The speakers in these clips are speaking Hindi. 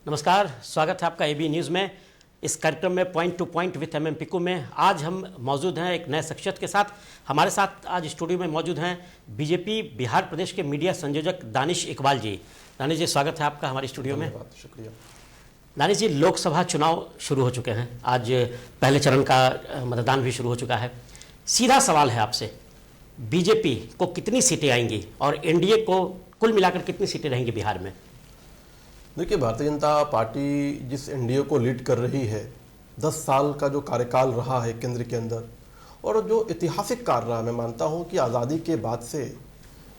नमस्कार, स्वागत है आपका एबी न्यूज़ में। इस कार्यक्रम में point two point with MM Piku में आज हम मौजूद हैं एक नए शख्सियत के साथ। हमारे साथ आज स्टूडियो में मौजूद हैं बीजेपी बिहार प्रदेश के मीडिया संयोजक दानिश इकबाल जी। दानिश जी, स्वागत है आपका हमारे स्टूडियो में। शुक्रिया। दानिश जी, लोकसभा चुनाव शुरू हो चुके हैं, आज पहले चरण का मतदान भी शुरू हो चुका है। सीधा सवाल है आपसे, बीजेपी को कितनी सीटें आएंगी और एनडीए को कुल मिलाकर कितनी सीटें रहेंगी बिहार में? देखिए, भारतीय जनता पार्टी जिस एनडीए को लीड कर रही है, 10 साल का जो कार्यकाल रहा है केंद्र के अंदर, और जो ऐतिहासिक कार्य रहा, मैं मानता हूं कि आज़ादी के बाद से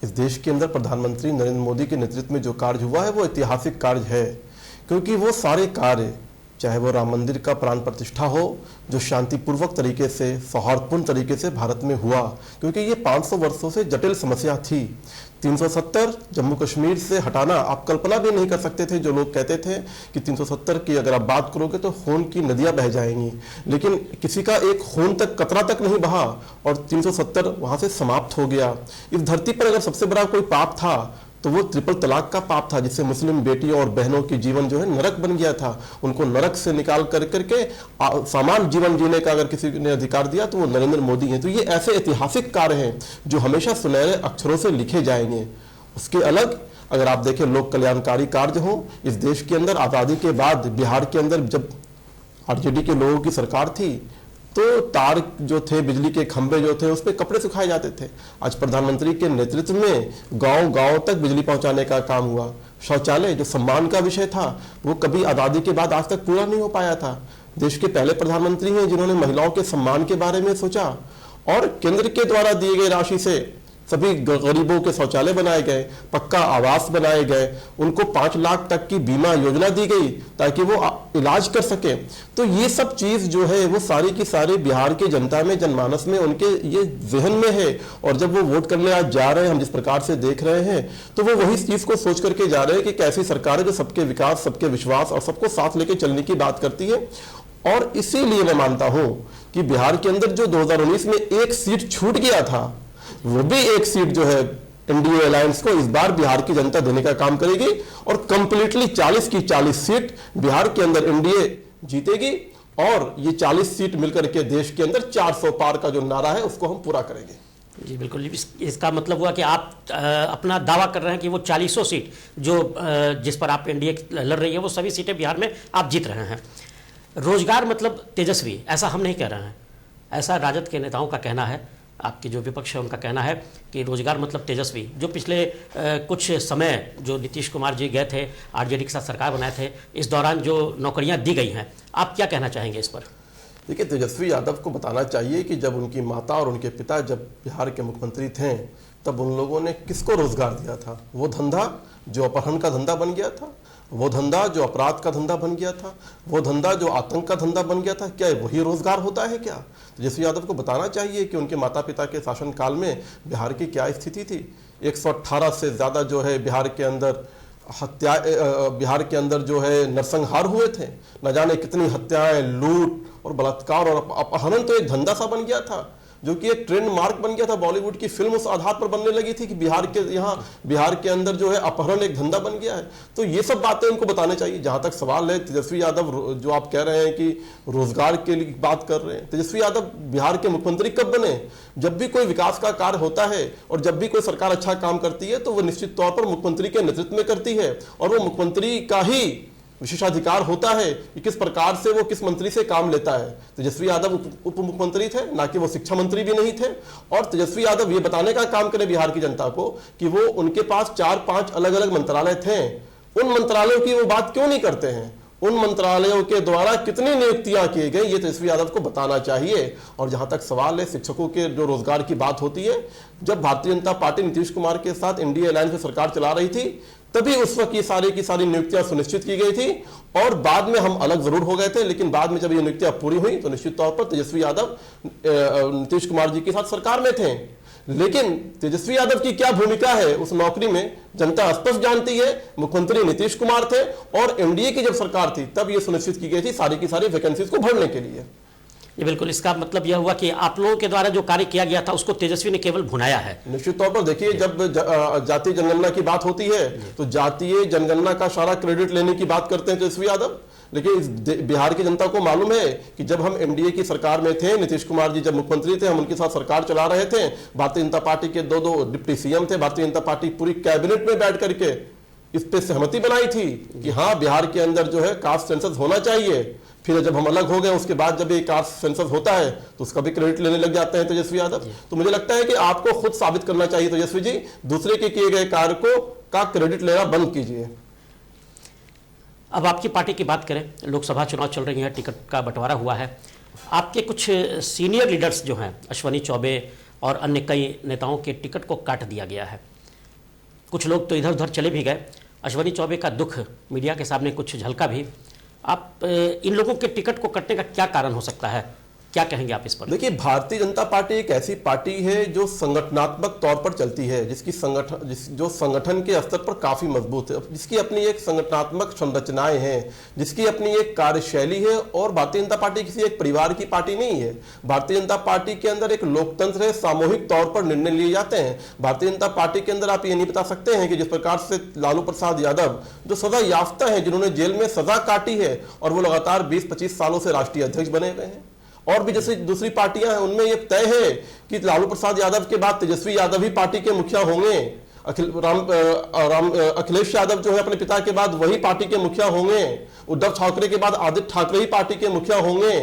इस देश के अंदर प्रधानमंत्री नरेंद्र मोदी के नेतृत्व में जो कार्य हुआ है वो ऐतिहासिक कार्य है। क्योंकि वो सारे कार्य, चाहे वो राम मंदिर का प्राण प्रतिष्ठा हो, जो शांतिपूर्वक तरीके से, सौहार्दपूर्ण तरीके से भारत में हुआ, क्योंकि ये 500 वर्षों से जटिल समस्या थी। 370 जम्मू कश्मीर से हटाना आप कल्पना भी नहीं कर सकते थे। जो लोग कहते थे कि 370 की अगर आप बात करोगे तो खून की नदियां बह जाएंगी, लेकिन किसी का एक खून तक कतरा तक नहीं बहा और 370 वहां से समाप्त हो गया। इस धरती पर अगर सबसे बड़ा कोई पाप था तो वो ट्रिपल तलाक का पाप था, जिससे मुस्लिम बेटियों और बहनों की जीवन जो है नरक बन गया था। उनको नरक से निकाल करके सामान्य जीवन जीने का अगर किसी ने अधिकार दिया तो वो नरेंद्र मोदी हैं। तो ये ऐसे ऐतिहासिक कार्य हैं जो हमेशा सुनहरे अक्षरों से लिखे जाएंगे। उसके अलग अगर आप देखें लोक कल्याणकारी कार्य हो, इस देश के अंदर आज़ादी के बाद बिहार के अंदर जब आरजेडी के लोगों की सरकार थी तो तार जो थे, बिजली के खंभे जो थे, उस पर कपड़े सुखाए जाते थे। आज प्रधानमंत्री के नेतृत्व में गांव-गांव तक बिजली पहुंचाने का काम हुआ। शौचालय जो सम्मान का विषय था वो कभी आज़ादी के बाद आज तक पूरा नहीं हो पाया था। देश के पहले प्रधानमंत्री हैं जिन्होंने महिलाओं के सम्मान के बारे में सोचा, और केंद्र के द्वारा दिए गए राशि से सभी गरीबों के शौचालय बनाए गए, पक्का आवास बनाए गए, उनको 5 लाख तक की बीमा योजना दी गई ताकि वो इलाज कर सके। तो ये सब चीज जो है वो सारी की सारी बिहार की जनता में, जनमानस में, उनके ये जहन में है। और जब वो वोट करने आज जा रहे हैं, हम जिस प्रकार से देख रहे हैं, तो वो वही चीज को सोच करके जा रहे हैं कि कैसी सरकार है जो सबके विकास, सबके विश्वास और सबको साथ लेके चलने की बात करती है। और इसीलिए मैं मानता हूं कि बिहार के अंदर जो 2019 में एक सीट छूट गया था, वो भी एक सीट जो है एनडीए अलायंस को इस बार बिहार की जनता देने का काम करेगी और कंप्लीटली 40 की 40 सीट बिहार के अंदर एनडीए जीतेगी। और ये 40 सीट मिलकर के देश के अंदर 400 पार का जो नारा है उसको हम पूरा करेंगे। जी बिल्कुल। इसका मतलब हुआ कि आप अपना दावा कर रहे हैं कि वो 40 सीट जो जिस पर आप एनडीए लड़ रही है वो सभी सीटें बिहार में आप जीत रहे हैं। रोजगार मतलब तेजस्वी, ऐसा हम नहीं कह रहे हैं, ऐसा राजद के नेताओं का कहना है। आपके जो विपक्ष है उनका कहना है कि रोजगार मतलब तेजस्वी। जो पिछले कुछ समय जो नीतीश कुमार जी गए थे, आरजेडी के साथ सरकार बनाए थे, इस दौरान जो नौकरियां दी गई हैं, आप क्या कहना चाहेंगे इस पर? देखिए, तेजस्वी यादव को बताना चाहिए कि जब उनकी माता और उनके पिता जब बिहार के मुख्यमंत्री थे तब उन लोगों ने किसको रोजगार दिया था? वो धंधा जो अपहरण का धंधा बन गया था, वो धंधा जो अपराध का धंधा बन गया था, वो धंधा जो आतंक का धंधा बन गया था, क्या वही रोजगार होता है क्या? तेजस्वी यादव को बताना चाहिए कि उनके माता पिता के शासनकाल में बिहार की क्या स्थिति थी। 118 से ज़्यादा जो है बिहार के अंदर जो है नरसंहार हुए थे। न जाने कितनी हत्याएं, लूट और बलात्कार और अपहरण तो एक धंधा सा बन गया था, जो कि एक ट्रेंड मार्क बन गया था। बॉलीवुड की फिल्म उस आधार पर बनने लगी थी कि बिहार के अंदर जो है अपहरण एक धंधा बन गया है। तो ये सब बातें उनको बताने चाहिए। जहां तक सवाल है तेजस्वी यादव, जो आप कह रहे हैं कि रोजगार के लिए बात कर रहे हैं, तेजस्वी यादव बिहार के मुख्यमंत्री कब बने? जब भी कोई विकास का कार्य होता है और जब भी कोई सरकार अच्छा काम करती है तो वो निश्चित तौर पर मुख्यमंत्री के नेतृत्व में करती है, और वो मुख्यमंत्री का ही विशेषाधिकार होता है कि किस प्रकार से वो किस मंत्री से काम लेता है। तेजस्वी यादव उप मुख्यमंत्री थे, ना कि वो शिक्षा मंत्री भी नहीं थे। और तेजस्वी यादव ये बताने का काम करें बिहार की जनता को कि वो उनके पास 4-5 अलग अलग मंत्रालय थे, उन मंत्रालयों की वो बात क्यों नहीं करते हैं? उन मंत्रालयों के द्वारा कितनी नियुक्तियां की गई, ये तेजस्वी यादव को बताना चाहिए। और जहां तक सवाल है शिक्षकों के जो रोजगार की बात होती है, जब भारतीय जनता पार्टी नीतीश कुमार के साथ एनडीए अलायंस में सरकार चला रही थी तभी उस वक्त ये सारी की सारी नियुक्तियां सुनिश्चित की गई थी। और बाद में हम अलग जरूर हो गए थे, लेकिन बाद में जब ये नियुक्तियां पूरी हुई तो निश्चित तौर पर तेजस्वी यादव नीतीश कुमार जी के साथ सरकार में थे। लेकिन तेजस्वी यादव की क्या भूमिका है उस नौकरी में जनता स्पष्ट जानती है। मुख्यमंत्री नीतीश कुमार थे और एनडीए की जब सरकार थी तब ये सुनिश्चित की गई थी सारी की सारी वैकेंसीज को भरने के लिए। ये बिल्कुल, इसका मतलब यह हुआ कि आप लोगों के द्वारा जो कार्य किया गया था उसको तेजस्वी ने केवल भुनाया है। निश्चित तौर पर देखिए, जब जातीय जनगणना की बात होती है तो जातीय जनगणना का सारा क्रेडिट लेने की बात करते हैं तेजस्वी यादव, लेकिन इस बिहार की जनता को मालूम है कि जब हम एनडीए की सरकार में थे, नीतीश कुमार जी जब मुख्यमंत्री थे, हम उनके साथ सरकार चला रहे थे, भारतीय जनता पार्टी के दो डिप्टी सीएम थे, भारतीय जनता पार्टी पूरी कैबिनेट में बैठ करके इस पे सहमति बनाई थी कि हाँ बिहार के अंदर जो है कास्ट सेंसस होना चाहिए। फिर जब हम अलग हो गए उसके बाद जब ये कास्ट सेंसस होता है तो उसका भी क्रेडिट लेने लग जाते हैं तेजस्वी यादव। तो मुझे लगता है कि आपको खुद साबित करना चाहिए तेजस्वी जी, दूसरे के किए गए कार्य का क्रेडिट लेना बंद कीजिए। अब आपकी पार्टी की बात करें, लोकसभा चुनाव चल रही है, टिकट का बंटवारा हुआ है, आपके कुछ सीनियर लीडर्स जो हैं, अश्वनी चौबे और अन्य कई नेताओं के टिकट को काट दिया गया है। कुछ लोग तो इधर उधर चले भी गए। अश्वनी चौबे का दुख मीडिया के सामने कुछ झलका भी। आप इन लोगों के टिकट को कटने का क्या कारण हो सकता है, क्या कहेंगे आप इस पर? देखिए, भारतीय जनता पार्टी एक ऐसी पार्टी है जो संगठनात्मक तौर पर चलती है, जो संगठन के स्तर पर काफी मजबूत है, जिसकी अपनी एक संगठनात्मक संरचनाएं हैं, जिसकी अपनी एक कार्यशैली है। और भारतीय जनता पार्टी किसी एक परिवार की पार्टी नहीं है। भारतीय जनता पार्टी के अंदर एक लोकतंत्र है, सामूहिक तौर पर निर्णय लिए जाते हैं। भारतीय जनता पार्टी के अंदर आप ये नहीं बता सकते हैं कि जिस प्रकार से लालू प्रसाद यादव जो सजा याफ्ता है, जिन्होंने जेल में सजा काटी है और वो लगातार 20-25 सालों से राष्ट्रीय अध्यक्ष बने हुए हैं, और भी जैसे दूसरी पार्टियां हैं उनमें यह तय है कि लालू प्रसाद यादव के बाद तेजस्वी यादव ही पार्टी के मुखिया होंगे। अखिलेश यादव जो है अपने पिता के बाद वही पार्टी के मुखिया होंगे। उद्धव ठाकरे के बाद आदित्य ठाकरे ही पार्टी के मुखिया होंगे।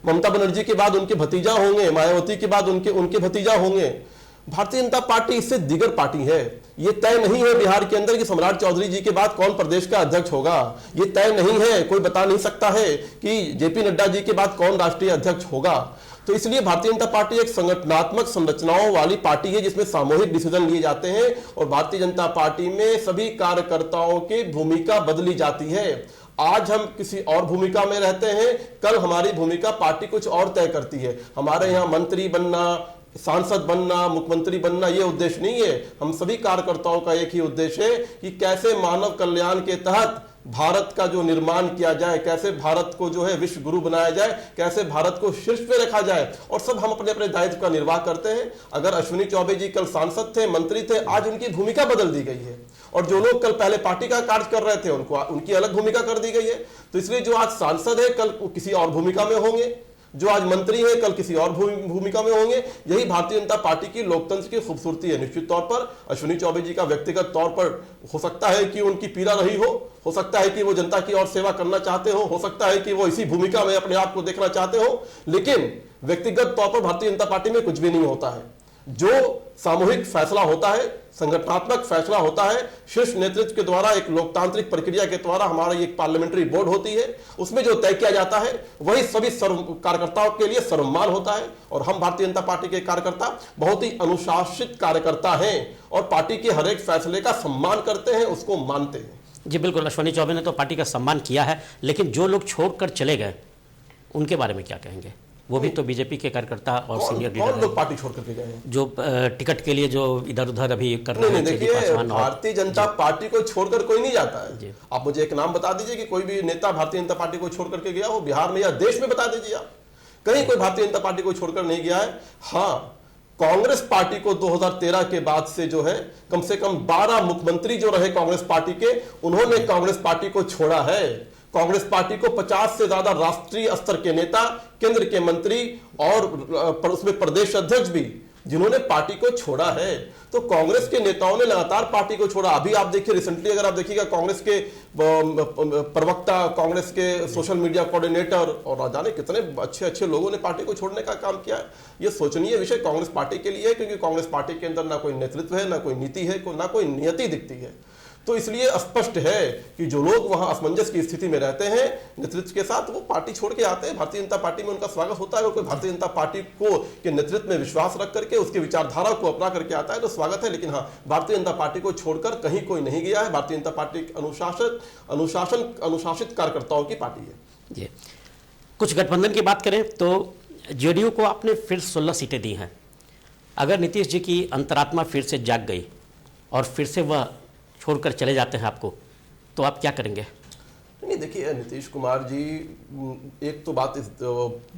ममता बनर्जी के बाद उनके भतीजा होंगे, मायावती के बाद उनके भतीजा होंगे। भारतीय जनता पार्टी इससे दिगर पार्टी है। ये तय नहीं है बिहार के अंदर कि सम्राट चौधरी जी के बाद कौन प्रदेश का अध्यक्ष होगा। ये तय नहीं है, कोई बता नहीं सकता है कि जेपी नड्डा जी के बाद कौन राष्ट्रीय अध्यक्ष होगा। तो इसलिए भारतीय जनता पार्टी एक संगठनात्मक संरचनाओं वाली पार्टी है जिसमें सामूहिक डिसीजन लिए जाते हैं, और भारतीय जनता पार्टी में सभी कार्यकर्ताओं की भूमिका बदली जाती है। आज हम किसी और भूमिका में रहते हैं, कल हमारी भूमिका पार्टी कुछ और तय करती है। हमारे यहाँ मंत्री बनना, सांसद बनना, मुख्यमंत्री बनना ये उद्देश्य नहीं है। हम सभी कार्यकर्ताओं का एक ही उद्देश्य है कि कैसे मानव कल्याण के तहत भारत का जो निर्माण किया जाए, कैसे भारत को जो है विश्व गुरु बनाया जाए, कैसे भारत को शीर्ष पे रखा जाए, और सब हम अपने अपने दायित्व का निर्वाह करते हैं। अगर अश्विनी चौबे जी कल सांसद थे, मंत्री थे, आज उनकी भूमिका बदल दी गई है, और जो लोग कल पहले पार्टी का कार्य कर रहे थे उनको उनकी अलग भूमिका कर दी गई है। तो इसलिए जो आज सांसद है कल किसी और भूमिका में होंगे, जो आज मंत्री है कल किसी और भूमिका में होंगे। यही भारतीय जनता पार्टी की लोकतंत्र की खूबसूरती है। निश्चित तौर पर अश्विनी चौबे जी का व्यक्तिगत तौर पर हो सकता है कि उनकी पीड़ा रही हो सकता है कि वो जनता की और सेवा करना चाहते हो सकता है कि वो इसी भूमिका में अपने आप को देखना चाहते हो, लेकिन व्यक्तिगत तौर पर भारतीय जनता पार्टी में कुछ भी नहीं होता है। जो सामूहिक फैसला होता है, संगठनात्मक फैसला होता है, शीर्ष नेतृत्व के द्वारा एक लोकतांत्रिक प्रक्रिया के द्वारा हमारा एक पार्लियामेंट्री बोर्ड होती है, उसमें जो तय किया जाता है वही सभी कार्यकर्ताओं के लिए सर्वमान्य होता है। और हम भारतीय जनता पार्टी के कार्यकर्ता बहुत ही अनुशासित कार्यकर्ता हैं और पार्टी के हर एक फैसले का सम्मान करते हैं, उसको मानते हैं। जी बिल्कुल, अश्वनी चौबे ने तो पार्टी का सम्मान किया है, लेकिन जो लोग छोड़कर चले गए उनके बारे में क्या कहेंगे? वो भी तो बीजेपी के कार्यकर्ता और सीनियर लीडर लोग पार्टी छोड़ करके गए हैं, जो टिकट के लिए जो इधर उधर अभी कर रहे हैं। देखिए, भारतीय जनता पार्टी को छोड़कर कोई नहीं जाता है। आप मुझे एक नाम बता दीजिए कि कोई भी नेता भारतीय जनता पार्टी को छोड़ करके गया हो बिहार में या देश में, बता दीजिए आप। कहीं कोई भारतीय जनता पार्टी को छोड़कर नहीं गया है। हाँ, कांग्रेस पार्टी को 2013 के बाद से जो है कम से कम 12 मुख्यमंत्री जो रहे कांग्रेस पार्टी के, उन्होंने कांग्रेस पार्टी को छोड़ा है। कांग्रेस पार्टी को 50 से ज्यादा राष्ट्रीय स्तर के नेता, केंद्र के मंत्री और उसमें प्रदेश अध्यक्ष भी जिन्होंने पार्टी को छोड़ा है। तो कांग्रेस के नेताओं ने लगातार पार्टी को छोड़ा। अभी आप देखिए, रिसेंटली अगर आप देखिएगा, कांग्रेस के प्रवक्ता, कांग्रेस के सोशल मीडिया कोऑर्डिनेटर और ना जाने कितने अच्छे अच्छे लोगों ने पार्टी को छोड़ने का काम किया है। ये सोचनीय विषय कांग्रेस पार्टी के लिए है, क्योंकि कांग्रेस पार्टी के अंदर ना कोई नेतृत्व है, ना कोई नीति है, ना कोई नियति दिखती है। तो इसलिए स्पष्ट है कि जो लोग वहां असमंजस की स्थिति में रहते हैं नेतृत्व के साथ, वो पार्टी छोड़ के आते हैं। भारतीय जनता पार्टी में उनका स्वागत होता है, और कोई भारतीय जनता पार्टी को के नेतृत्व में विश्वास रख करके उसके विचारधारा को अपना करके आता है तो स्वागत है। लेकिन हाँ, भारतीय जनता पार्टी को छोड़कर कहीं कोई नहीं गया है। भारतीय जनता पार्टी अनुशासित कार्यकर्ताओं की पार्टी है। जी, कुछ गठबंधन की बात करें तो जेडीयू को आपने फिर 16 सीटें दी हैं। अगर नीतीश जी की अंतरात्मा फिर से जाग गई और फिर से वह छोड़कर चले जाते हैं आपको, तो आप क्या करेंगे? नहीं देखिए, नीतीश कुमार जी, एक तो बात इस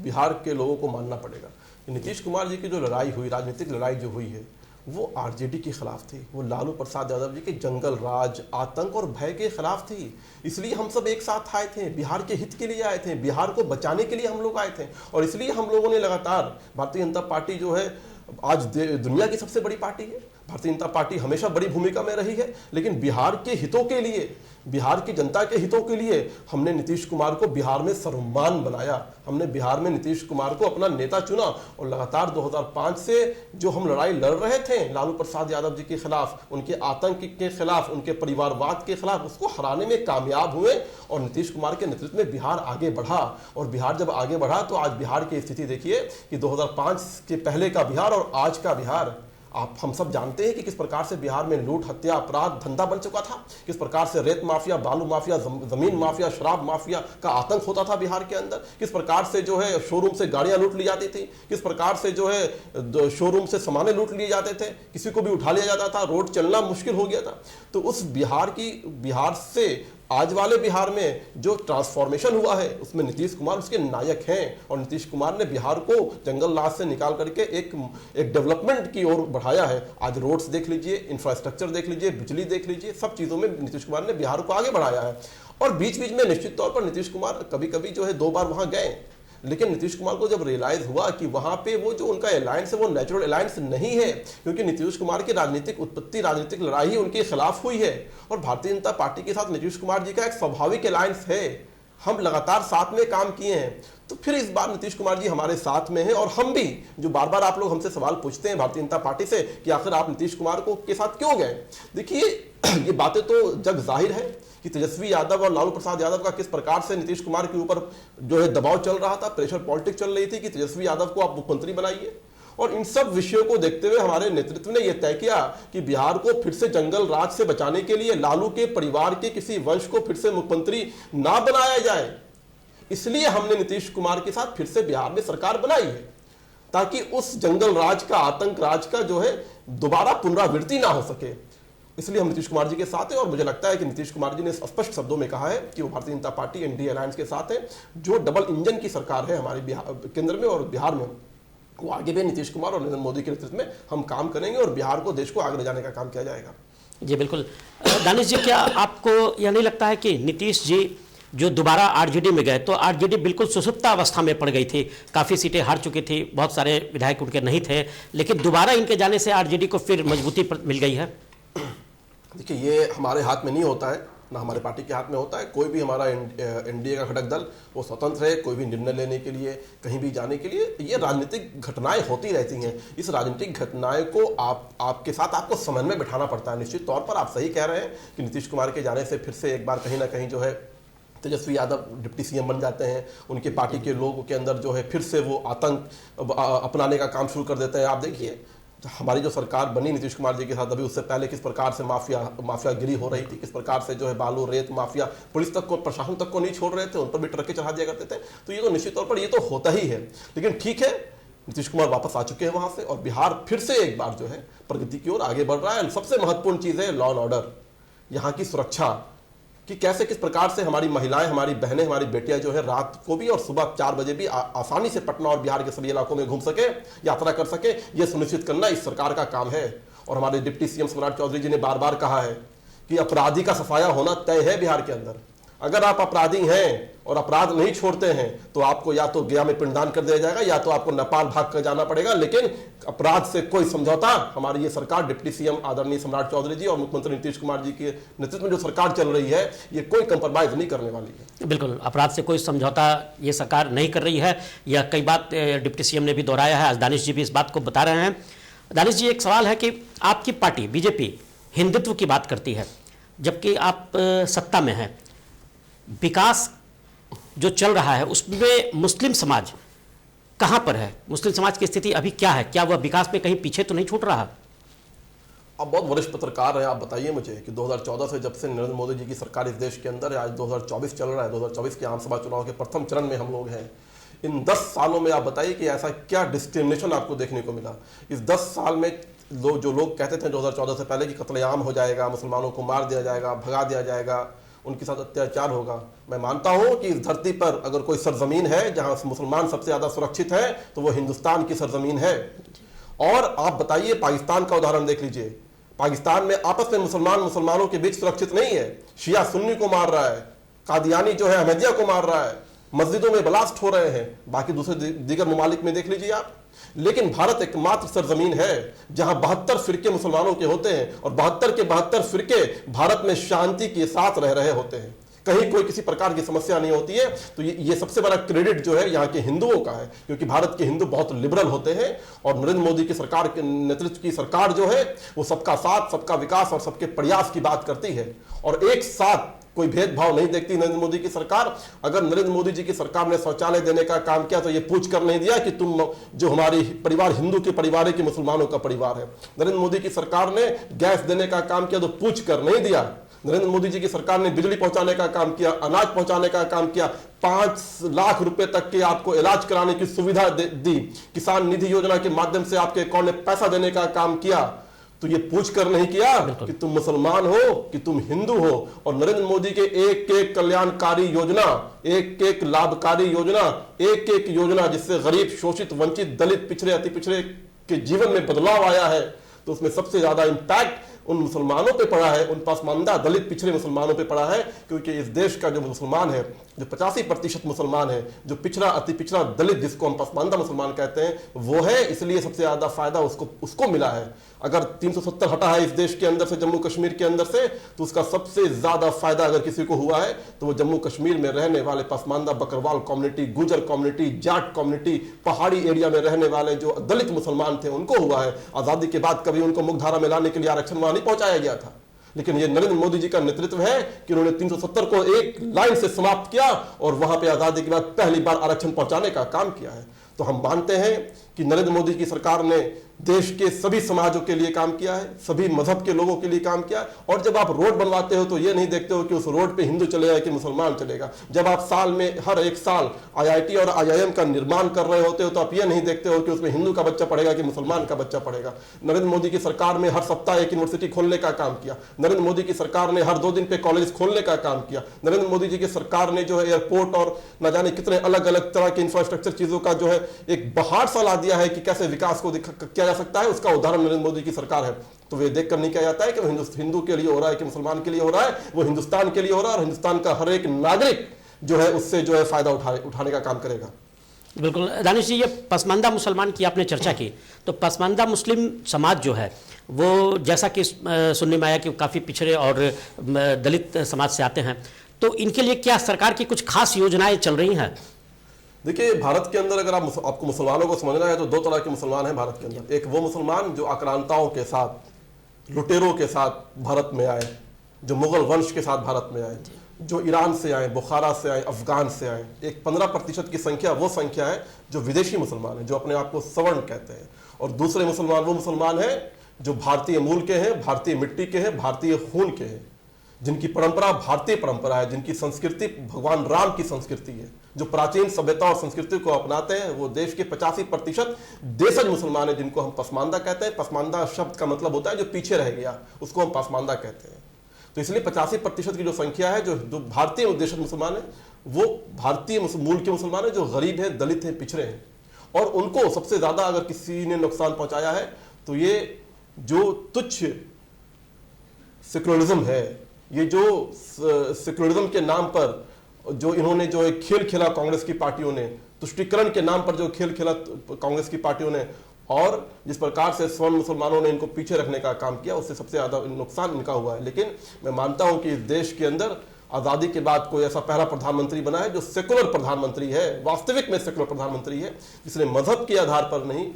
बिहार के लोगों को मानना पड़ेगा कि नीतीश कुमार जी की जो लड़ाई हुई, राजनीतिक लड़ाई जो हुई है, वो आरजेडी के खिलाफ थी, वो लालू प्रसाद यादव जी के जंगल राज, आतंक और भय के खिलाफ थी। इसलिए हम सब एक साथ आए थे, बिहार के हित के लिए आए थे, बिहार को बचाने के लिए हम लोग आए थे। और इसलिए हम लोगों ने लगातार, भारतीय जनता पार्टी जो है आज दुनिया की सबसे बड़ी पार्टी है, भारतीय जनता पार्टी हमेशा बड़ी भूमिका में रही है, लेकिन बिहार के हितों के लिए, बिहार की जनता के हितों के लिए हमने नीतीश कुमार को बिहार में सर्वमान्य बनाया। हमने बिहार में नीतीश कुमार को अपना नेता चुना और लगातार 2005 से जो हम लड़ाई लड़ रहे थे लालू प्रसाद यादव जी के खिलाफ, उनके आतंक के खिलाफ, उनके परिवारवाद के खिलाफ, उसको हराने में कामयाब हुए और नीतीश कुमार के नेतृत्व में बिहार आगे बढ़ा। और बिहार जब आगे बढ़ा तो आज बिहार की स्थिति देखिए कि 2005 के पहले का बिहार और आज का बिहार, आप हम सब जानते हैं कि किस प्रकार से बिहार में लूट, हत्या, अपराध धंधा बन चुका था, किस प्रकार से रेत माफिया, बालू माफिया, जमीन माफिया, शराब माफिया का आतंक होता था बिहार के अंदर, किस प्रकार से जो है शोरूम से गाड़ियां लूट ली जाती थी, किस प्रकार से जो है शोरूम से सामान लूट लिए जाते थे, किसी को भी उठा लिया जाता था, रोड चलना मुश्किल हो गया था। तो उस बिहार से आज वाले बिहार में जो ट्रांसफॉर्मेशन हुआ है उसमें नीतीश कुमार उसके नायक हैं और नीतीश कुमार ने बिहार को जंगल राज से निकाल करके एक डेवलपमेंट की ओर बढ़ाया है। आज रोड्स देख लीजिए, इंफ्रास्ट्रक्चर देख लीजिए, बिजली देख लीजिए, सब चीज़ों में नीतीश कुमार ने बिहार को आगे बढ़ाया है। और बीच बीच में निश्चित तौर पर नीतीश कुमार कभी कभी जो है 2 बार वहाँ गए, लेकिन नीतीश कुमार को जब रियलाइज हुआ कि वहां पे वो जो उनका अलायंस है वो नेचुरल अलायंस नहीं है, क्योंकि नीतीश कुमार की राजनीतिक उत्पत्ति, राजनीतिक लड़ाई ही उनके खिलाफ हुई है और भारतीय जनता पार्टी के साथ नीतीश कुमार जी का एक स्वाभाविक अलायंस है, हम लगातार साथ में काम किए हैं। तो फिर इस बार नीतीश कुमार जी हमारे साथ में हैं और हम भी, जो बार बार आप लोग हमसे सवाल पूछते हैं भारतीय जनता पार्टी से कि आखिर आप नीतीश कुमार को के साथ क्यों गए, देखिए ये बातें तो जग जाहिर है कि तेजस्वी यादव और लालू प्रसाद यादव का किस प्रकार से नीतीश कुमार के ऊपर जो है दबाव चल रहा था, प्रेशर पॉलिटिक्स चल रही थी कि तेजस्वी यादव को आप मुख्यमंत्री बनाइए। और इन सब विषयों को देखते हुए हमारे नेतृत्व ने यह तय किया कि बिहार को फिर से जंगल राज से बचाने के लिए लालू के परिवार के किसी वंश को फिर से मुख्यमंत्री ना बनाया जाए, इसलिए हमने नीतीश कुमार के साथ फिर से बिहार में सरकार बनाई है, ताकि उस जंगल राज का, आतंक राज का जो है दोबारा पुनरावृत्ति ना हो सके। इसलिए हम नीतीश कुमार जी के साथ हैं और मुझे लगता है कि नीतीश कुमार जी ने स्पष्ट शब्दों में कहा है कि वो Bharatiya Janata party NDA alliance के साथ है, जो डबल इंजन की सरकार है हमारे केंद्र में और बिहार में, वो आगे भी नीतीश कुमार और नरेंद्र मोदी के नेतृत्व में हम काम करेंगे और बिहार को, देश को आगे ले जाने का काम किया जाएगा। जी बिल्कुल। दानिश जी, क्या आपको यह नहीं लगता है कि नीतीश जी जो दोबारा आरजेडी में गए तो आरजेडी बिल्कुल सुसुप्त अवस्था में पड़ गई थी, काफ़ी सीटें हार चुकी थी, बहुत सारे विधायक उनके नहीं थे, लेकिन दोबारा इनके जाने से आरजेडी को फिर मजबूती मिल गई है? देखिए, ये हमारे हाथ में नहीं होता है, ना हमारे पार्टी के हाथ में होता है। कोई भी हमारा एनडीए का घटक दल वो स्वतंत्र है, कोई भी निर्णय लेने के लिए, कहीं भी जाने के लिए। ये राजनीतिक घटनाएं होती रहती हैं, इस राजनीतिक घटनाएं को आपके साथ आपको समन्वय में बिठाना पड़ता है। निश्चित तौर पर आप सही कह रहे हैं कि नीतीश कुमार के जाने से फिर से एक बार कहीं ना कहीं जो है तेजस्वी यादव डिप्टी सीएम बन जाते हैं, उनके पार्टी के लोगों के अंदर जो है फिर से वो आतंक अपनाने का काम शुरू कर देते हैं। आप देखिए, हमारी जो सरकार बनी नीतीश कुमार जी के साथ, अभी उससे पहले किस प्रकार से माफियागिरी हो रही थी, किस प्रकार से जो है बालू, रेत माफिया, पुलिस तक को, प्रशासन तक को नहीं छोड़ रहे थे, उन पर भी ट्रकें चढ़ा दिया करते थे। तो ये तो निश्चित तौर पर ये तो होता ही है, लेकिन ठीक है, नीतीश कुमार वापस आ चुके हैं वहां से और बिहार फिर से एक बार जो है प्रगति की ओर आगे बढ़ रहा है। सबसे महत्वपूर्ण चीज है लॉ एंड ऑर्डर, यहाँ की सुरक्षा, कि कैसे किस प्रकार से हमारी महिलाएं, हमारी बहनें, हमारी बेटियां जो है रात को भी और सुबह 4 बजे भी आसानी से पटना और बिहार के सभी इलाकों में घूम सके, यात्रा कर सके, ये सुनिश्चित करना इस सरकार का काम है। और हमारे डिप्टी सीएम सम्राट चौधरी जी ने बार बार कहा है कि अपराधी का सफाया होना तय है बिहार के अंदर। अगर आप अपराधी हैं और अपराध नहीं छोड़ते हैं तो आपको या तो गया में पिंडदान कर दिया जाएगा या तो आपको नेपाल भाग कर जाना पड़ेगा, लेकिन अपराध से कोई समझौता हमारी ये सरकार, डिप्टी सीएम आदरणीय सम्राट चौधरी जी और मुख्यमंत्री नीतीश कुमार जी के नेतृत्व में जो सरकार चल रही है, ये कोई कंप्रोमाइज नहीं करने वाली है। बिल्कुल, अपराध से कोई समझौता ये सरकार नहीं कर रही है। यह कई बात डिप्टी सीएम ने भी दोहराया है, आज दानिश जी भी इस बात को बता रहे हैं। दानिश जी, एक सवाल है कि आपकी पार्टी बीजेपी हिंदुत्व की बात करती है, जबकि आप सत्ता में हैं। विकास जो चल रहा है उसमें मुस्लिम समाज कहां पर है? मुस्लिम समाज की स्थिति अभी क्या है? क्या वह विकास में कहीं पीछे तो नहीं छूट रहा? आप बहुत वरिष्ठ पत्रकार हैं, आप बताइए मुझे कि 2014 से जब से नरेंद्र मोदी जी की सरकार इस देश के अंदर है, आज 2024 चल रहा है, 2024 के आम सभा चुनाव के प्रथम चरण में हम लोग हैं। इन 10 सालों में आप बताइए कि ऐसा क्या डिस्क्रिमिनेशन आपको देखने को मिला? इस 10 साल में जो लोग कहते थे 2014 से पहले कि कत्लेआम हो जाएगा, मुसलमानों को मार दिया जाएगा, भगा दिया जाएगा, उनके साथ अत्याचार होगा। मैं मानता हूं कि इस धरती पर अगर कोई सरजमीन है जहां मुसलमान सबसे ज्यादा सुरक्षित है तो वो हिंदुस्तान की सरजमीन है। और आप बताइए, पाकिस्तान का उदाहरण देख लीजिए, पाकिस्तान में आपस में मुसलमानों के बीच सुरक्षित नहीं है। शिया सुन्नी को मार रहा है, कादियानी जो है अहमदिया को मार रहा है, मस्जिदों में ब्लास्ट हो रहे हैं। बाकी दूसरे दीगर ममालिक में देख लीजिए आप। लेकिन भारत एकमात्र सरजमीन है जहां 72 फिरके मुसलमानों के होते हैं और 72 के 72 फिरके भारत में शांति के साथ रह रहे होते हैं। कहीं कोई किसी प्रकार की समस्या नहीं होती है। तो ये सबसे बड़ा क्रेडिट जो है यहाँ के हिंदुओं का है, क्योंकि भारत के हिंदू बहुत लिबरल होते हैं और नरेंद्र मोदी की सरकार के नेतृत्व की सरकार जो है वो सबका साथ, सबका विकास और सबके प्रयास की बात करती है और एक साथ कोई भेदभाव नहीं देखती नरेंद्र मोदी की सरकार। अगर नरेंद्र मोदी जी की सरकार ने शौचालय देने का काम किया तो ये पूछ कर नहीं दिया कि तुम जो हमारी परिवार हिंदू के परिवार है कि मुसलमानों का परिवार है। नरेंद्र मोदी की सरकार ने गैस देने का काम किया तो पूछ कर नहीं दिया। नरेंद्र मोदी जी की सरकार ने बिजली पहुंचाने का काम किया, अनाज पहुंचाने का काम किया, 5 लाख रुपए तक के आपको इलाज कराने की सुविधा दी, किसान निधि योजना के माध्यम से आपके अकाउंट में पैसा देने का काम किया। तो ये पूछ कर नहीं किया कि तुम मुसलमान हो कि तुम हिंदू हो। और नरेंद्र मोदी के एक एक कल्याणकारी योजना, एक एक लाभकारी योजना, एक एक योजना जिससे गरीब, शोषित, वंचित, दलित, पिछड़े, अति पिछड़े के जीवन में बदलाव आया है, तो उसमें सबसे ज्यादा इंपैक्ट उन मुसलमानों पे पड़ा है, उन पसमानदा दलित पिछड़े मुसलमानों पे पड़ा है। क्योंकि इस देश का जो मुसलमान है, जो 85% मुसलमान है, जो पिछड़ा, अति पिछड़ा दलित जिसको हम पसमानदा मुसलमान कहते हैं, वो है, इसलिए सबसे ज्यादा फायदा उसको मिला है। अगर 370 हटा है इस देश के अंदर से, जम्मू कश्मीर के अंदर से, तो उसका सबसे ज्यादा फायदा अगर किसी को हुआ है तो वो जम्मू कश्मीर में रहने वाले पसमानदा बकरवाल कम्युनिटी, गुजर कम्युनिटी, जाट कम्युनिटी, पहाड़ी एरिया में रहने वाले जो दलित मुसलमान थे उनको हुआ है। आजादी के बाद कभी उनको मुख्यधारा में लाने के लिए आरक्षण वहां नहीं पहुंचाया गया था, लेकिन ये नरेंद्र मोदी जी का नेतृत्व है कि उन्होंने 370 को एक लाइन से समाप्त किया और वहां पे आजादी के बाद पहली बार आरक्षण पहुंचाने का काम किया है। तो हम मानते हैं कि नरेंद्र मोदी की सरकार ने देश के सभी समाजों के लिए काम किया है, सभी मजहब के लोगों के लिए काम किया है। और जब आप रोड बनवाते हो तो ये नहीं देखते हो कि उस रोड पे हिंदू चलेगा कि मुसलमान चलेगा। जब आप साल में हर एक साल आईआईटी और आईआईएम का निर्माण कर रहे होते हो तो आप ये नहीं देखते हो कि उसमें हिंदू का बच्चा पढ़ेगा कि मुसलमान का बच्चा पढ़ेगा। नरेंद्र मोदी की सरकार ने हर सप्ताह एक यूनिवर्सिटी खोलने का काम किया। नरेंद्र मोदी की सरकार ने हर 2 दिन पे कॉलेज खोलने का काम किया। नरेंद्र मोदी जी की सरकार ने जो है एयरपोर्ट और न जाने कितने अलग अलग तरह के इंफ्रास्ट्रक्चर चीजों का जो है एक बहार सा ला दिया है कि कैसे विकास को किया जा सकता है। उसका उदाहरण नरेंद्र मोदी की सरकार है। तो वे देखकर नहीं किया जाता है कि वो हिंदू के लिए हो रहा है कि मुसलमान के लिए हो रहा है, वो हिंदुस्तान के लिए हो रहा है और हिंदुस्तान का हर एक नागरिक जो है उससे जो है फायदा उठाने का काम करेगा। बिल्कुल दानिश जी, ये पसमानदा मुसलमान की आपने चर्चा की, तो पसमानदा मुस्लिम समाज जो है वो जैसा कि सुनने में आया कि काफ़ी पिछड़े और दलित समाज से आते हैं, तो इनके लिए क्या सरकार की कुछ खास योजनाएं चल रही हैं? देखिए, भारत के अंदर अगर आपको मुसलमानों को समझना है तो 2 तरह के मुसलमान हैं भारत के अंदर। एक वो मुसलमान जो आक्रांताओं के साथ, लुटेरों के साथ भारत में आए, जो मुगल वंश के साथ भारत में आए, जो ईरान से आए, बुखारा से आए, अफगान से आए। एक 15% की संख्या वो संख्या है जो विदेशी मुसलमान है, जो अपने आप को सवर्ण कहते हैं। और दूसरे मुसलमान वो मुसलमान हैं जो भारतीय मूल के हैं, भारतीय मिट्टी के हैं, भारतीय खून के हैं, जिनकी परंपरा भारतीय परंपरा है, जिनकी संस्कृति भगवान राम की संस्कृति है, जो प्राचीन सभ्यता और संस्कृति को अपनाते हैं। वो देश के 85% देशज मुसलमान है, जिनको हम पसमानदा कहते हैं। पसमानदा शब्द का मतलब होता है जो पीछे रह गया, उसको हम पसमानदा कहते हैं। तो इसलिए 85% की जो संख्या है जो भारतीय देशज मुसलमान है, वो भारतीय मूल के मुसलमान है, जो गरीब हैं, दलित हैं, पिछड़े हैं। और उनको सबसे ज्यादा अगर किसी ने नुकसान पहुंचाया है तो ये जो तुच्छ सेक्युलरिज्म है, ये जो सेक्युलरिज्म के नाम पर जो इन्होंने जो एक खेल खेला कांग्रेस की पार्टियों ने, तुष्टीकरण के नाम पर जो खेल खेला कांग्रेस की पार्टियों ने, और जिस प्रकार से स्वर्ण मुसलमानों ने इनको पीछे रखने का काम किया, उससे सबसे ज्यादा नुकसान इनका हुआ है। लेकिन मैं मानता हूं कि इस देश के अंदर आजादी के बाद कोई ऐसा पहला प्रधानमंत्री बना है जो सेकुलर प्रधानमंत्री है, वास्तविक में सेकुलर प्रधानमंत्री है, जिसने मजहब के आधार पर नहीं,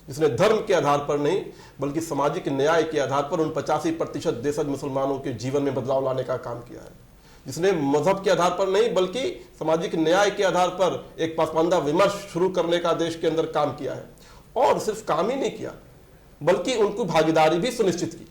जिसने धर्म के आधार पर नहीं, बल्कि सामाजिक न्याय के आधार पर उन 85% देशज मुसलमानों के जीवन में बदलाव लाने का काम किया है। जिसने मजहब के आधार पर नहीं बल्कि सामाजिक न्याय के आधार पर एक पसमानदा विमर्श शुरू करने का देश के अंदर काम किया है। और सिर्फ काम ही नहीं किया बल्कि उनकी भागीदारी भी सुनिश्चित की।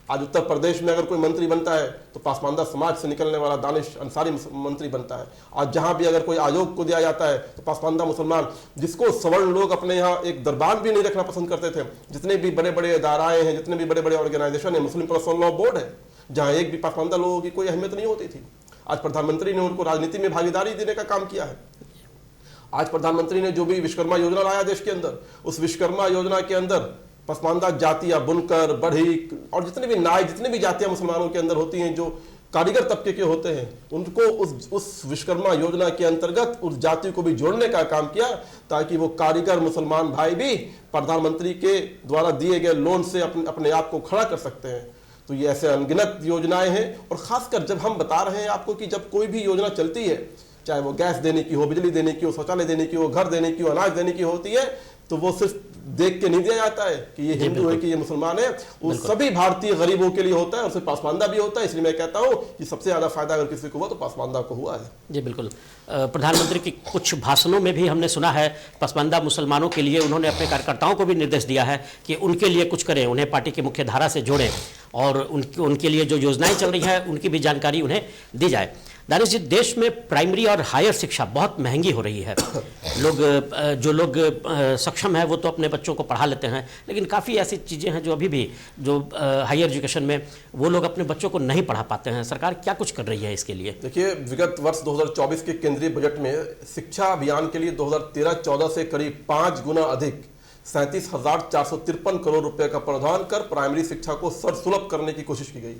आज उत्तर प्रदेश में अगर कोई मंत्री बनता है तो पसमानदा समाज से निकलने वाला दानिश अंसारी मंत्री बनता है। आज जहां भी अगर कोई आयोग को दिया जाता है तो पसमानदा मुसलमान, जिसको सवर्ण लोग अपने यहाँ एक दरबार भी नहीं रखना पसंद करते थे, जितने भी बड़े बड़े इदाराएं हैं, जितने भी बड़े बड़े ऑर्गेनाइजेशन है, मुस्लिम पर्सनल लॉ बोर्ड है, जहां एक भी पसमानदा लोगों की कोई अहमियत नहीं होती थी, आज प्रधानमंत्री ने उनको राजनीति में भागीदारी देने का काम किया है। आज प्रधानमंत्री ने जो भी विश्वकर्मा योजना लाया देश के अंदर, उस विश्वकर्मा योजना के अंदर पसमानदा जातियां, बुनकर, बढ़ई और जितने भी नाई, जितने भी जातियां मुसलमानों के अंदर होती हैं, जो कारीगर तबके के होते हैं, उनको उस विश्वकर्मा योजना के अंतर्गत उस जाति को भी जोड़ने का काम किया, ताकि वो कारीगर मुसलमान भाई भी प्रधानमंत्री के द्वारा दिए गए लोन से अपने आप को खड़ा कर सकते हैं। तो ये ऐसे अनगिनत योजनाएं हैं। और खासकर जब हम बता रहे हैं आपको कि जब कोई भी योजना चलती है, चाहे वो गैस देने की हो, बिजली देने की हो, शौचालय देने की हो, घर देने की हो, अनाज देने की होती है, तो वो सिर्फ देख के नहीं दिया जाता है कि ये हिंदू है कि ये मुसलमान है। वो सभी भारतीय गरीबों के लिए होता है और उससे पासमानदा भी होता है। इसलिए मैं कहता हूँ कि सबसे ज्यादा फायदा अगर किसी को हुआ तो पासमानदा को हुआ है। जी बिल्कुल। प्रधानमंत्री की कुछ भाषणों में भी हमने सुना है पसमानदा मुसलमानों के लिए उन्होंने अपने कार्यकर्ताओं को भी निर्देश दिया है कि उनके लिए कुछ करें, उन्हें पार्टी की मुख्य धारा से जोड़ें और उनके लिए जो योजनाएं चल रही हैं उनकी भी जानकारी उन्हें दी जाए। दानिश जी, देश में प्राइमरी और हायर शिक्षा बहुत महंगी हो रही है। जो लोग सक्षम है वो तो अपने बच्चों को पढ़ा लेते हैं, लेकिन काफ़ी ऐसी चीज़ें हैं जो अभी भी जो हायर एजुकेशन में वो लोग अपने बच्चों को नहीं पढ़ा पाते हैं। सरकार क्या कुछ कर रही है इसके लिए? देखिए, विगत वर्ष 2024 के केंद्रीय बजट में शिक्षा अभियान के लिए 2013-14 से करीब 5 गुना अधिक 37,453 करोड़ रुपए का प्रावधान कर प्राइमरी शिक्षा को सर्वसुलभ करने की कोशिश की गई।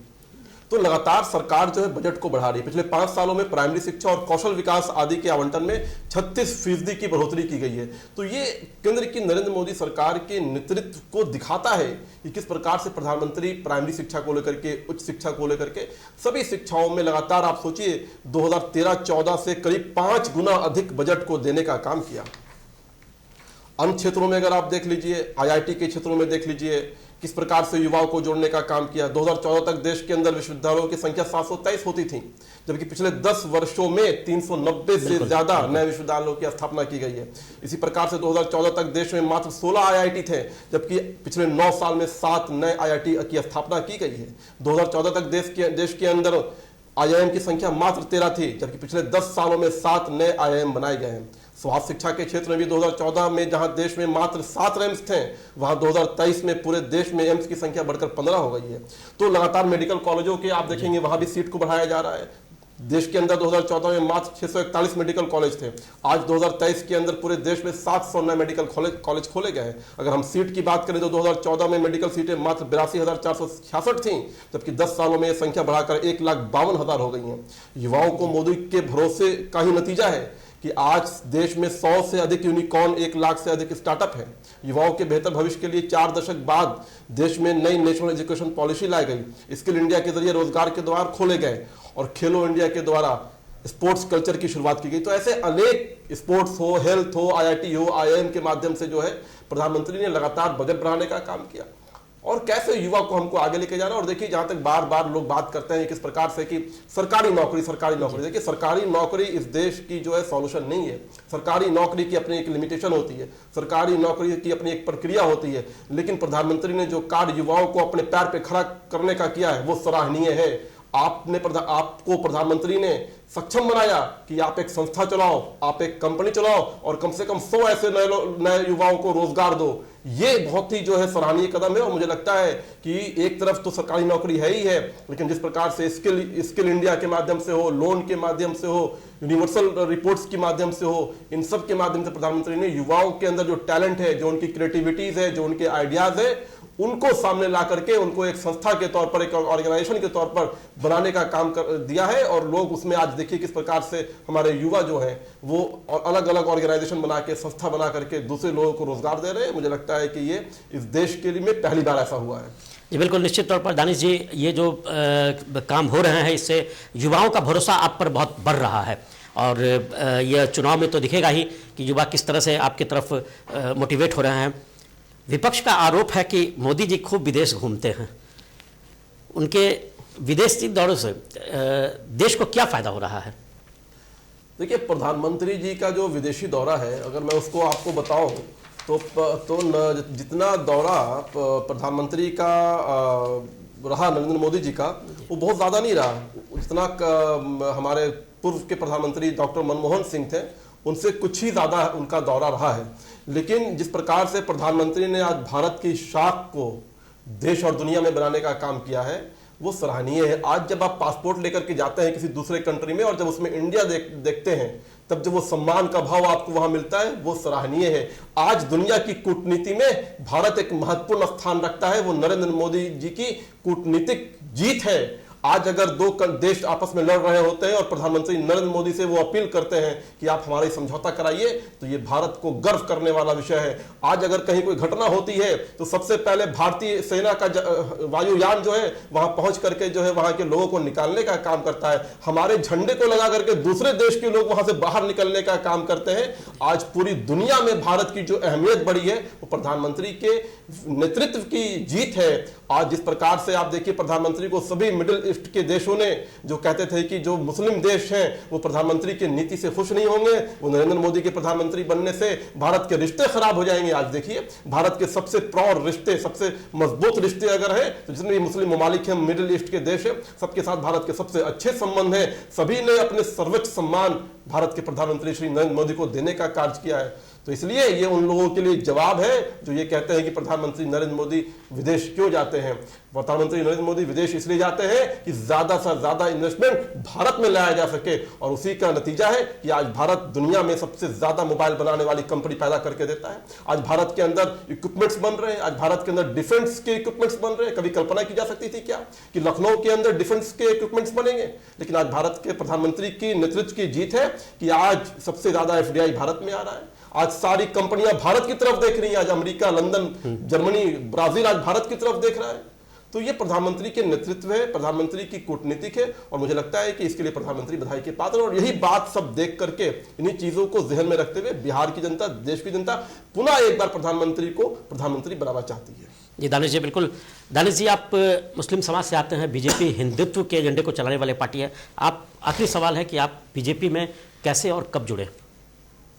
तो लगातार सरकार जो है बजट को बढ़ा रही है। पिछले 5 सालों में प्राइमरी शिक्षा और कौशल विकास आदि के आवंटन में 36% की बढ़ोतरी की गई है। तो ये केंद्र की नरेंद्र मोदी सरकार के नेतृत्व को दिखाता है कि किस प्रकार से प्रधानमंत्री प्राइमरी शिक्षा को लेकर के, उच्च शिक्षा को लेकर के सभी शिक्षाओं में लगातार, आप सोचिए 2013-14 से करीब 5 गुना अधिक बजट को देने का काम किया। अन्य क्षेत्रों में अगर आप देख लीजिए, IIT के क्षेत्रों में देख लीजिए किस प्रकार से युवाओं को जोड़ने का काम किया। 2014 तक देश के अंदर विश्वविद्यालयों की संख्या 723 होती थी, जबकि पिछले 10 वर्षों में 390 से ज्यादा नए विश्वविद्यालयों की स्थापना की गई है। इसी प्रकार से 2014 तक देश में मात्र 16 IIT थे, जबकि पिछले 9 साल में 7 नए IIT की स्थापना की गई है। 2014 तक देश के अंदर IIM की संख्या मात्र 13 थी, जबकि पिछले 10 सालों में 7 नए IIM बनाए गए हैं। स्वास्थ्य शिक्षा के क्षेत्र में भी 2014 में जहां देश में मात्र 7 एम्स थे, वहां 2023 में पूरे देश में एम्स की संख्या बढ़कर 15 हो गई है। तो लगातार मेडिकल कॉलेजों के आप देखेंगे वहां भी सीट को बढ़ाया जा रहा है। देश के अंदर 2014 में मात्र 641 मेडिकल कॉलेज थे, आज 2023 के अंदर पूरे देश में 700 नए मेडिकल कॉलेज खोले गए हैं। अगर हम सीट की बात करें तो 2014 में मेडिकल सीटें मात्र 82,466 थीं, जबकि 10 सालों में यह संख्या बढ़ाकर 1,52,000 हो गई हैं। युवाओं को मोदी के भरोसे का ही नतीजा है कि आज देश में 100 से अधिक यूनिकॉर्न, 1 लाख से अधिक स्टार्टअप है। युवाओं के बेहतर भविष्य के लिए 4 दशक बाद देश में नई नेशनल एजुकेशन पॉलिसी लाई गई। स्किल इंडिया के जरिए रोजगार के द्वार खोले गए और खेलो इंडिया के द्वारा स्पोर्ट्स कल्चर की शुरुआत की गई। तो ऐसे अनेक स्पोर्ट्स हो, हेल्थ हो, IIT हो, IIM के माध्यम से जो है प्रधानमंत्री ने लगातार बजट बढ़ाने का काम किया। और कैसे युवा को हमको आगे लेके जाना। और देखिए, जहां तक बार बार लोग बात करते हैं किस प्रकार से कि सरकारी नौकरी, देखिए सरकारी नौकरी इस देश की जो है सॉल्यूशन नहीं है। सरकारी नौकरी की अपनी एक लिमिटेशन होती है, सरकारी नौकरी की अपनी एक प्रक्रिया होती है। लेकिन प्रधानमंत्री ने जो कार्य युवाओं को अपने पैर पे खड़ा करने का किया है वो सराहनीय है। आपको प्रधानमंत्री ने सक्षम बनाया कि आप एक संस्था चलाओ, आप एक कंपनी चलाओ और कम से कम 100 ऐसे नए युवाओं को रोजगार दो। ये बहुत ही जो है सराहनीय कदम है। और मुझे लगता है कि एक तरफ तो सरकारी नौकरी है ही है, लेकिन जिस प्रकार से स्किल इंडिया के माध्यम से हो, लोन के माध्यम से हो, यूनिवर्सल रिपोर्ट्स के माध्यम से हो, इन सब के माध्यम से प्रधानमंत्री ने युवाओं के अंदर जो टैलेंट है, जो उनकी क्रिएटिविटीज है, जो उनके आइडियाज है, उनको सामने ला करके उनको एक संस्था के तौर पर, एक ऑर्गेनाइजेशन के तौर पर बनाने का काम कर दिया है। और लोग उसमें आज देखिए किस प्रकार से हमारे युवा जो हैं वो अलग अलग ऑर्गेनाइजेशन बना के, संस्था बना करके दूसरे लोगों को रोजगार दे रहे हैं। मुझे लगता है कि ये इस देश के लिए पहली बार ऐसा हुआ है। जी बिल्कुल, निश्चित तौर पर दानिश जी, ये जो काम हो रहे हैं इससे युवाओं का भरोसा आप पर बहुत बढ़ रहा है। और यह चुनाव में तो दिखेगा ही कि युवा किस तरह से आपकी तरफ मोटिवेट हो रहे हैं। विपक्ष का आरोप है कि मोदी जी खूब विदेश घूमते हैं। उनके विदेशी दौरों से देश को क्या फायदा हो रहा है? देखिए, प्रधानमंत्री जी का जो विदेशी दौरा है, अगर मैं उसको आपको बताऊं तो जितना दौरा प्रधानमंत्री का रहा नरेंद्र मोदी जी का, वो बहुत ज़्यादा नहीं रहा। जितना हमारे पूर्व के प्रधानमंत्री डॉक्टर मनमोहन सिंह थे, उनसे कुछ ही ज़्यादा उनका दौरा रहा है। लेकिन जिस प्रकार से प्रधानमंत्री ने आज भारत की शाख को देश और दुनिया में बनाने का काम किया है, वो सराहनीय है। आज जब आप पासपोर्ट लेकर के जाते हैं किसी दूसरे कंट्री में और जब उसमें इंडिया देखते हैं, तब जब वो सम्मान का भाव आपको वहां मिलता है, वो सराहनीय है। आज दुनिया की कूटनीति में भारत एक महत्वपूर्ण स्थान रखता है, वो नरेंद्र मोदी जी की कूटनीतिक जीत है। आज अगर दो देश आपस में लड़ रहे होते हैं और प्रधानमंत्री नरेंद्र मोदी से वो अपील करते हैं कि आप हमारे समझौता कराइए, तो ये भारत को गर्व करने वाला विषय है। आज अगर कहीं कोई घटना होती है तो सबसे पहले भारतीय सेना का वायुयान जो है वहां पहुंच करके जो है वहां के लोगों को निकालने का काम करता है। हमारे झंडे को लगा करके दूसरे देश के लोग वहां से बाहर निकलने का काम करते हैं। आज पूरी दुनिया में भारत की जो अहमियत बढ़ी है वो प्रधानमंत्री के नेतृत्व की जीत है। आज जिस प्रकार से आप देखिए, प्रधानमंत्री को सभी मिडिल ईस्ट के देशों ने जो कहते थे कि जो मुस्लिम देश हैं वो प्रधानमंत्री की नीति से खुश नहीं होंगे, वो नरेंद्र मोदी के प्रधानमंत्री बनने से भारत के रिश्ते खराब हो जाएंगे। आज देखिए, भारत के सबसे प्रौढ़ रिश्ते, सबसे मजबूत रिश्ते अगर है तो जितने भी मुस्लिम ममालिक हैं, मिडिल ईस्ट के देश है, सबके साथ भारत के सबसे अच्छे संबंध है। सभी ने अपने सर्वोच्च सम्मान भारत के प्रधानमंत्री श्री नरेंद्र मोदी को देने का कार्य किया है। तो इसलिए ये उन लोगों के लिए जवाब है जो ये कहते हैं कि प्रधानमंत्री नरेंद्र मोदी विदेश क्यों जाते हैं। प्रधानमंत्री नरेंद्र मोदी विदेश इसलिए जाते हैं कि ज्यादा से ज्यादा इन्वेस्टमेंट भारत में लाया जा सके, और उसी का नतीजा है कि आज भारत दुनिया में सबसे ज्यादा मोबाइल बनाने वाली कंपनी पैदा करके देता है। आज भारत के अंदर इक्विपमेंट्स बन रहे हैं, आज भारत के अंदर डिफेंस के इक्विपमेंट्स बन रहे हैं। कभी कल्पना की जा सकती थी क्या कि लखनऊ के अंदर डिफेंस के इक्विपमेंट्स बनेंगे? लेकिन आज भारत के प्रधानमंत्री की नेतृत्व की जीत है कि आज सबसे ज्यादा FDI भारत में आ रहा है। आज सारी कंपनियां भारत की तरफ देख रही हैं। आज अमेरिका, लंदन, जर्मनी, ब्राजील आज भारत की तरफ देख रहा है। तो ये प्रधानमंत्री के नेतृत्व है, प्रधानमंत्री की कूटनीतिक है, और मुझे लगता है कि इसके लिए प्रधानमंत्री बधाई के पात्र है। और यही बात सब देख करके, इन्हीं चीजों को जहन में रखते हुए बिहार की जनता, देश की जनता पुनः एक बार प्रधानमंत्री को प्रधानमंत्री बनाना चाहती है। जी दानिश जी, बिल्कुल। दानिश जी, आप मुस्लिम समाज से आते हैं, बीजेपी हिंदुत्व के एजेंडे को चलाने वाली पार्टी है। आप, आखिरी सवाल है कि आप बीजेपी में कैसे और कब जुड़े?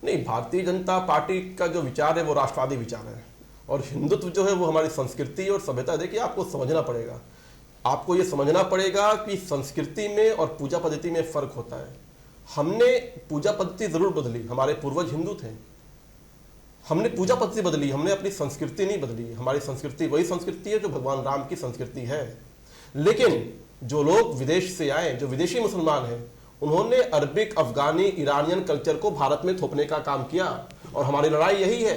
नहीं, भारतीय जनता पार्टी का जो विचार है वो राष्ट्रवादी विचार है, और हिंदुत्व जो है वो हमारी संस्कृति और सभ्यता। देखिए, आपको समझना पड़ेगा, आपको ये समझना पड़ेगा कि संस्कृति में और पूजा पद्धति में फर्क होता है। हमने पूजा पद्धति जरूर बदली, हमारे पूर्वज हिंदू थे, हमने पूजा पद्धति बदली, हमने अपनी संस्कृति नहीं बदली। हमारी संस्कृति वही संस्कृति है जो भगवान राम की संस्कृति है। लेकिन जो लोग विदेश से आए, जो विदेशी मुसलमान हैं, उन्होंने अरबिक, अफगानी, ईरानियन कल्चर को भारत में थोपने का काम किया। और हमारी लड़ाई यही है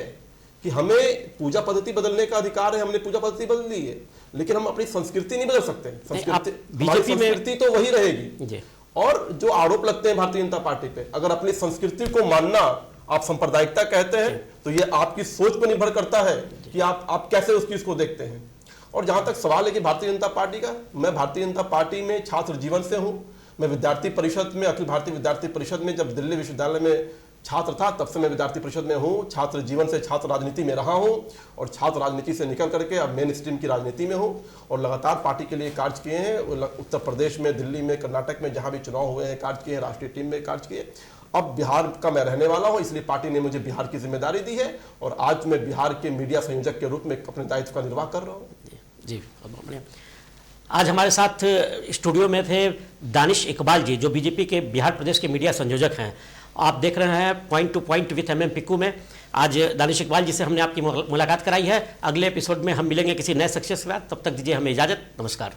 कि हमें पूजा पद्धति बदलने का अधिकार है, हमने पूजा पद्धति बदल ली है, लेकिन हम अपनी संस्कृति नहीं बदल सकते। संस्कृति तो वही रहेगी। और जो आरोप लगते हैं भारतीय जनता पार्टी पे, अगर अपनी संस्कृति को मानना आप सांप्रदायिकता कहते हैं, तो ये आपकी सोच पर निर्भर करता है कि आप कैसे उस चीज को देखते हैं। और जहां तक सवाल है कि भारतीय जनता पार्टी का, मैं भारतीय जनता पार्टी में छात्र जीवन से हूं। मैं विद्यार्थी परिषद में, अखिल भारतीय विद्यार्थी परिषद में जब दिल्ली विश्वविद्यालय में छात्र था, तब से मैं विद्यार्थी परिषद में हूँ। छात्र जीवन से छात्र राजनीति में रहा हूँ, और छात्र राजनीति से निकल करके अब मेन स्ट्रीम की राजनीति में हूँ, और लगातार पार्टी के लिए कार्य किए हैं। उत्तर प्रदेश में, दिल्ली में, कर्नाटक में जहाँ भी चुनाव हुए हैं कार्य किए हैं, राष्ट्रीय टीम में कार्य किए। अब बिहार का मैं रहने वाला हूँ, इसलिए पार्टी ने मुझे बिहार की जिम्मेदारी दी है, और आज मैं बिहार के मीडिया संयोजक के रूप में अपने दायित्व का निर्वाह कर रहा हूँ। जी, बहुत बढ़िया। आज हमारे साथ स्टूडियो में थे दानिश इकबाल जी, जो बीजेपी के बिहार प्रदेश के मीडिया संयोजक हैं। आप देख रहे हैं point two point with MM Piku में। आज दानिश इकबाल जी से हमने आपकी मुलाकात कराई है। अगले एपिसोड में हम मिलेंगे किसी नए शख्सियत के साथ। तब तक दीजिए हमें इजाज़त। नमस्कार।